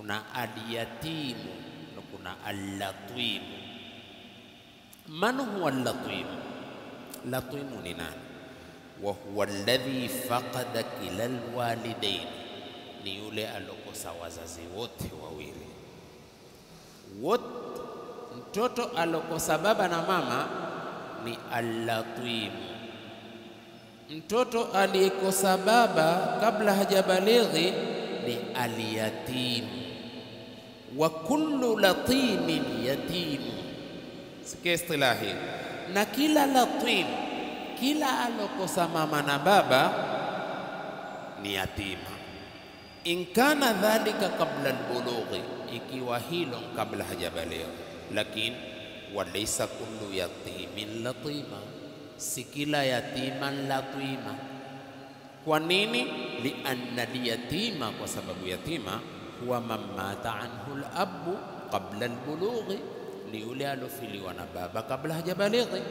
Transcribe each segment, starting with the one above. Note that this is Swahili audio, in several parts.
kuna al-yatimu na kuna al-latimu. Man huwa al-latimu? Latimu ni nani? Wa huwa alladhi faqada kila al-walidain, ni yule alokosa wazazi wote wawili. Mtoto alokosa baba na mama ni al-latimu. Mtoto aliyekosa baba kabla hajabalighi ni al-yatimu. Wa kullu latimin yatimu, sikia istilahi. Na kila latim, kila alokosa mama na baba ni yatima. In kana dhalika qabla al-bulughi, ikiwa hilo kabla hajabalighi. Lakini walaysa kullu yatimin latima, si kila yatima latima. Kwa nini? Lianna al-yatima, kwa sababu yatima huwa man mata anhu al-abu qabla al-bulughi, ni yule alofiliwa na baba kabla hajabalighi.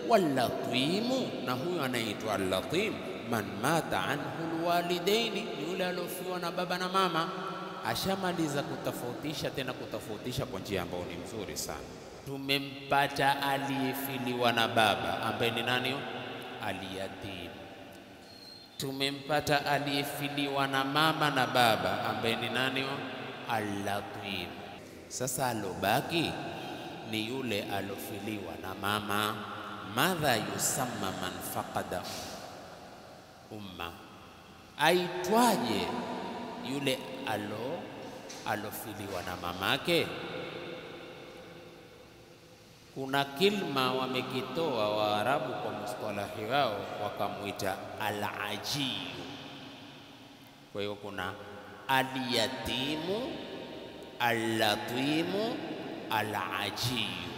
Wal-latimu, na huyo anaitwa al-latim, man mata anhu al-walidaini, ni yule alofiliwa na baba na mama. Ashamaliza kutofautisha, tena kutofautisha kwa njia ambayo ni mzuri sana. Tumempata aliyefiliwa na baba ambaye ni nani? Al-yatim. Tumempata aliyefiliwa na mama na baba ambaye ni nani? Al-latim. Sasa alobaki ni yule alofiliwa na mama. Madha yusamma man faqada umma, aitwaje yule alofiliwa na mamake? Kuna kilma wamekitoa Waarabu kwa mustalahi wao, wakamuita al-ajiyu. Kwa hiyo kuna al-yatimu, al-latimu, al-ajiyu.